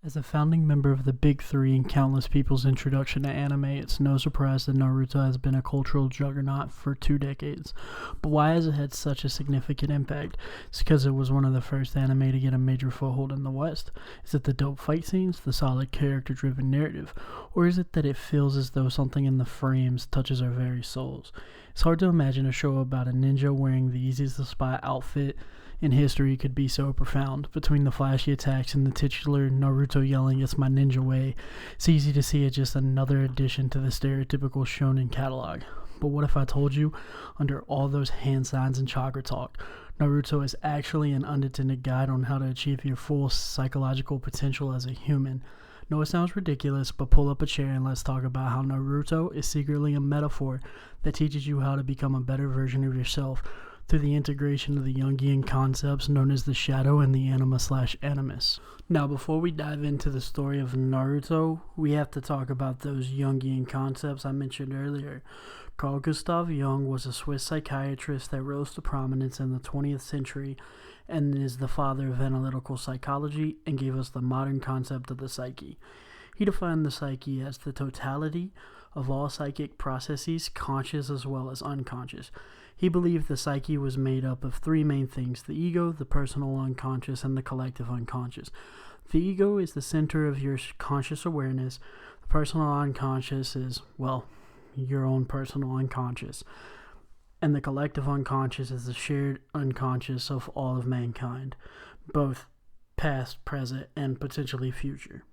As a founding member of the Big Three and countless people's introduction to anime, it's no surprise that Naruto has been a cultural juggernaut for 2 decades. But why has it had such a significant impact? It's because it was one of the first anime to get a major foothold in the West. Is it the dope fight scenes, the solid character-driven narrative, or is it that it feels as though something in the frames touches our very souls? It's hard to imagine a show about a ninja wearing the easiest-to-spot outfit in history could be so profound. Between the flashy attacks and the titular Naruto yelling, "It's my ninja way," it's easy to see it just another addition to the stereotypical shonen catalog. But what if I told you, under all those hand signs and chakra talk, Naruto is actually an unintended guide on how to achieve your full psychological potential as a human? No, it sounds ridiculous, but pull up a chair and let's talk about how Naruto is secretly a metaphor that teaches you how to become a better version of yourself through the integration of the Jungian concepts known as the shadow and the anima/animus. Now, before we dive into the story of Naruto, we have to talk about those Jungian concepts I mentioned earlier. Carl Gustav Jung was a Swiss psychiatrist that rose to prominence in the 20th century and is the father of analytical psychology and gave us the modern concept of the psyche. He defined the psyche as the totality of all psychic processes, conscious as well as unconscious. He believed the psyche was made up of three main things: the ego, the personal unconscious, and the collective unconscious. The ego is the center of your conscious awareness. The personal unconscious is, well, your own personal unconscious. And the collective unconscious is the shared unconscious of all of mankind, both past, present, and potentially future.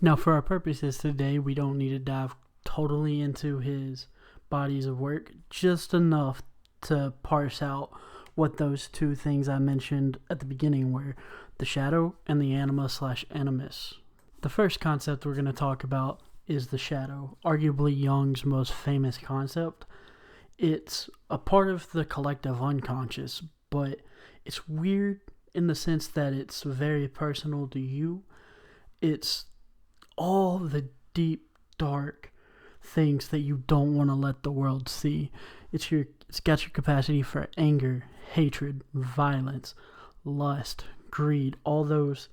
Now, for our purposes today, we don't need to dive totally into his bodies of work, just enough to parse out what those two things I mentioned at the beginning were: the shadow and the anima/animus. The first concept we're going to talk about is the shadow, arguably Jung's most famous concept. It's a part of the collective unconscious, but it's weird in the sense that it's very personal to you. It's all the deep, dark things that you don't want to let the world see. It's got your capacity for anger, hatred, violence, lust, greed, all those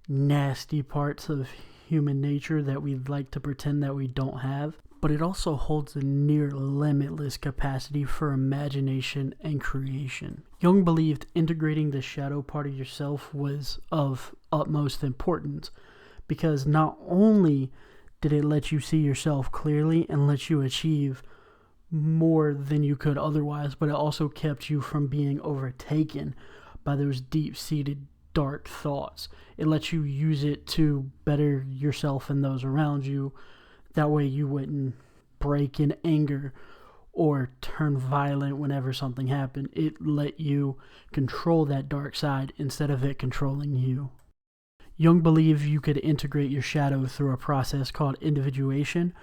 nasty parts of human nature that we'd like to pretend that we don't have. But it also holds a near limitless capacity for imagination and creation. Jung believed integrating the shadow part of yourself was of utmost importance, because not only did it let you see yourself clearly and let you achieve more than you could otherwise, but it also kept you from being overtaken by those deep-seated dark thoughts. It lets you use it to better yourself and those around you. That way you wouldn't break in anger or turn violent whenever something happened. It let you control that dark side instead of it controlling you. Jung believed you could integrate your shadow through a process called individuation,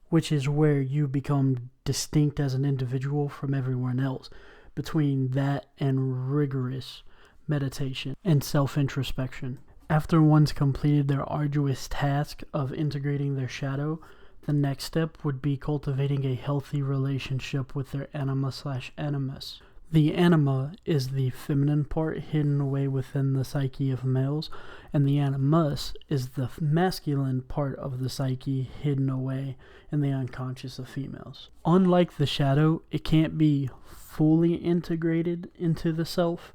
which is where you become distinct as an individual from everyone else. Between that and rigorous meditation and self-introspection. After one's completed their arduous task of integrating their shadow, the next step would be cultivating a healthy relationship with their anima/animus. The anima is the feminine part hidden away within the psyche of males, and the animus is the masculine part of the psyche hidden away in the unconscious of females. Unlike the shadow, it can't be fully integrated into the self,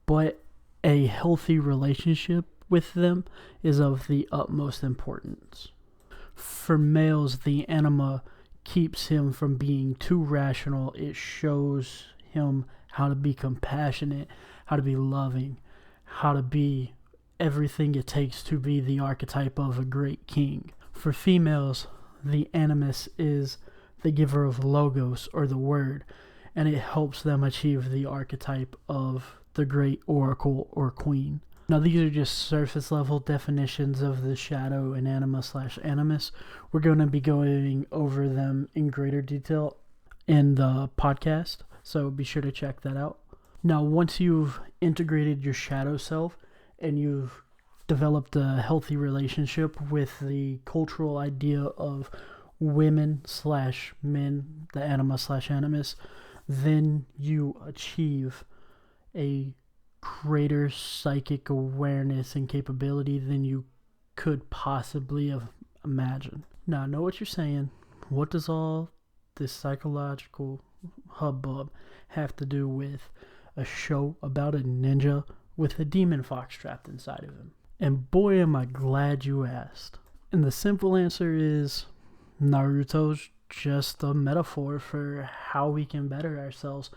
but a healthy relationship with them is of the utmost importance. For males, the anima keeps him from being too rational. It shows him how to be compassionate, how to be loving, how to be everything it takes to be the archetype of a great king. For females, the animus is the giver of logos, or the word, and it helps them achieve the archetype of the great oracle or queen. Now, these are just surface level definitions of the shadow and anima/animus. We're going to be going over them in greater detail in the podcast, so be sure to check that out. Now, once you've integrated your shadow self and you've developed a healthy relationship with the cultural idea of women/men, the anima/animus, then you achieve a greater psychic awareness and capability than you could possibly have imagined. Now, I know what you're saying. What does all this psychological hubbub have to do with a show about a ninja with a demon fox trapped inside of him? And boy, am I glad you asked. And the simple answer is Naruto's just a metaphor for how we can better ourselves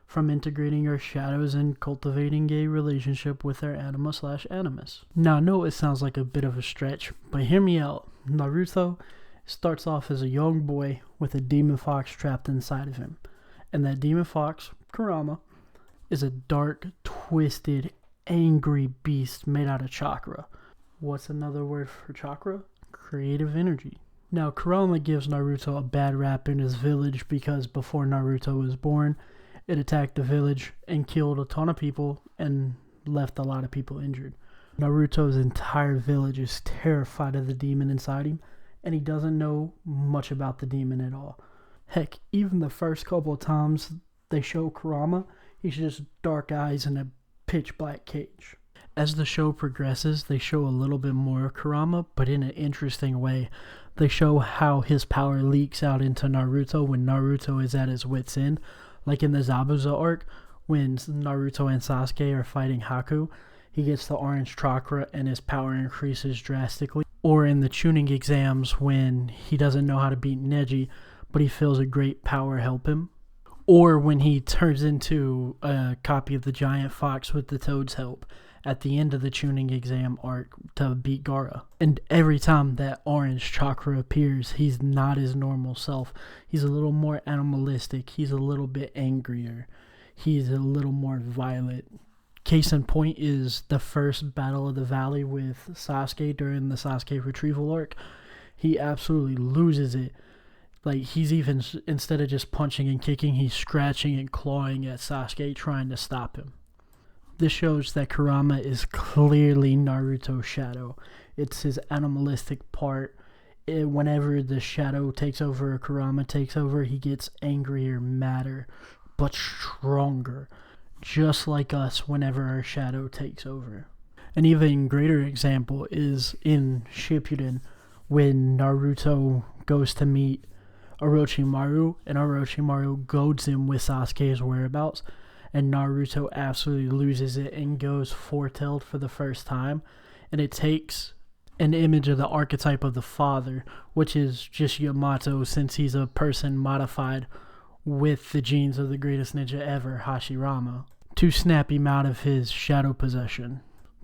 from integrating our shadows and cultivating a relationship with our anima/animus. Now, I know it sounds like a bit of a stretch, but hear me out. Naruto starts off as a young boy with a demon fox trapped inside of him. And that demon fox, Kurama, is a dark, twisted, angry beast made out of chakra. What's another word for chakra? Creative energy. Now, Kurama gives Naruto a bad rap in his village because before Naruto was born, it attacked the village and killed a ton of people and left a lot of people injured. Naruto's entire village is terrified of the demon inside him, and he doesn't know much about the demon at all. Heck, even the first couple of times they show Kurama, he's just dark eyes in a pitch black cage. As the show progresses, they show a little bit more of Kurama, but in an interesting way. They show how his power leaks out into Naruto when Naruto is at his wit's end. Like in the Zabuza arc, when Naruto and Sasuke are fighting Haku, he gets the orange chakra and his power increases drastically. Or in the tuning exams when he doesn't know how to beat Neji, but he feels a great power help him. Or when he turns into a copy of the giant fox with the toad's help at the end of the tuning exam arc to beat Gaara. And every time that orange chakra appears, he's not his normal self. He's a little more animalistic. He's a little bit angrier. He's a little more violent. Case in point is the first Battle of the Valley with Sasuke during the Sasuke retrieval arc. He absolutely loses it. Like, he's even, instead of just punching and kicking, he's scratching and clawing at Sasuke, trying to stop him. This shows that Kurama is clearly Naruto's shadow. It's his animalistic part. Whenever the shadow takes over or Kurama takes over, he gets angrier, madder, but stronger. Just like us whenever our shadow takes over. An even greater example is in Shippuden when Naruto goes to meet Orochimaru, and Orochimaru goads him with Sasuke's whereabouts, and Naruto absolutely loses it and goes four-tailed for the first time, and it takes an image of the archetype of the father, which is just Yamato, since he's a person modified with the genes of the greatest ninja ever, Hashirama, to snap him out of his shadow possession.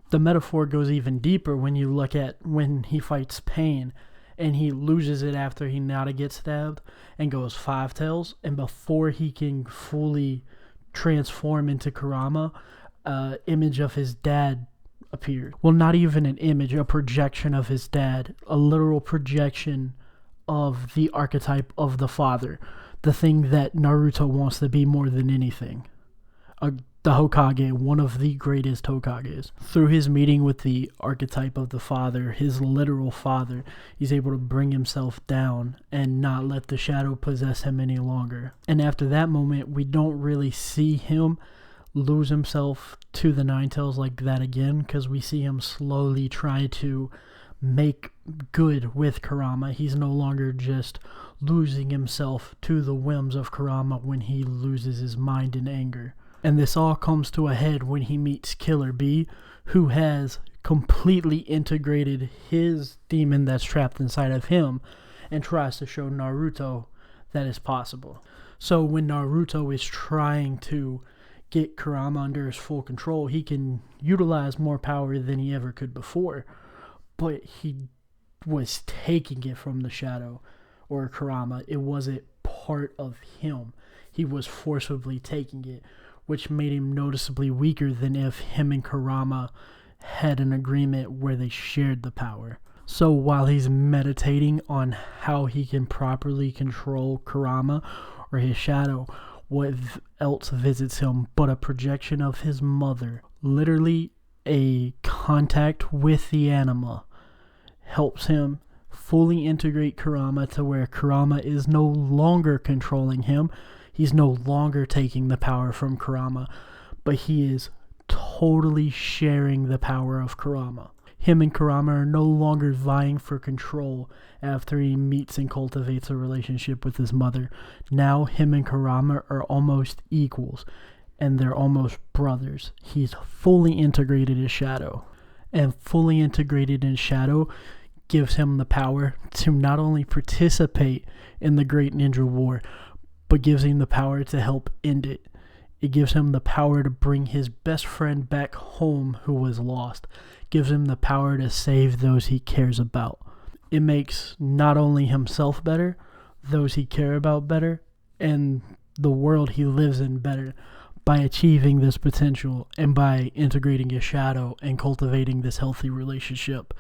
The metaphor goes even deeper when you look at when he fights Pain, and he loses it after Hinata gets stabbed and goes five tails, and before he can fully transform into Kurama, image of his dad appeared. Well, not even an image, a projection of his dad, a literal projection of the archetype of the father, the thing that Naruto wants to be more than anything. The Hokage, one of the greatest Hokages. Through his meeting with the archetype of the father, his literal father, he's able to bring himself down and not let the shadow possess him any longer. And after that moment, we don't really see him lose himself to the Nine Tails like that again, because we see him slowly try to make good with Kurama. He's no longer just losing himself to the whims of Kurama when he loses his mind in anger. And this all comes to a head when he meets Killer Bee, who has completely integrated his demon that's trapped inside of him and tries to show Naruto that it's possible. So when Naruto is trying to get Kurama under his full control, he can utilize more power than he ever could before. But he was taking it from the shadow or Kurama. It wasn't part of him. He was forcibly taking it, which made him noticeably weaker than if him and Kurama had an agreement where they shared the power. So while he's meditating on how he can properly control Kurama or his shadow, what else visits him but a projection of his mother? Literally a contact with the anima helps him fully integrate Kurama to where Kurama is no longer controlling him. He's no longer taking the power from Kurama, but he is totally sharing the power of Kurama. Him and Kurama are no longer vying for control after he meets and cultivates a relationship with his mother. Now him and Kurama are almost equals, and they're almost brothers. He's fully integrated as Shadow. And fully integrated in Shadow gives him the power to not only participate in the Great Ninja War, but gives him the power to help end it. It gives him the power to bring his best friend back home who was lost. Gives him the power to save those he cares about. It makes not only himself better, those he care about better, and the world he lives in better by achieving this potential and by integrating a Shadow and cultivating this healthy relationship.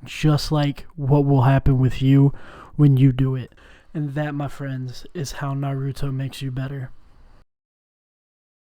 Just like what will happen with you when you do it. And that, my friends, is how Naruto makes you better.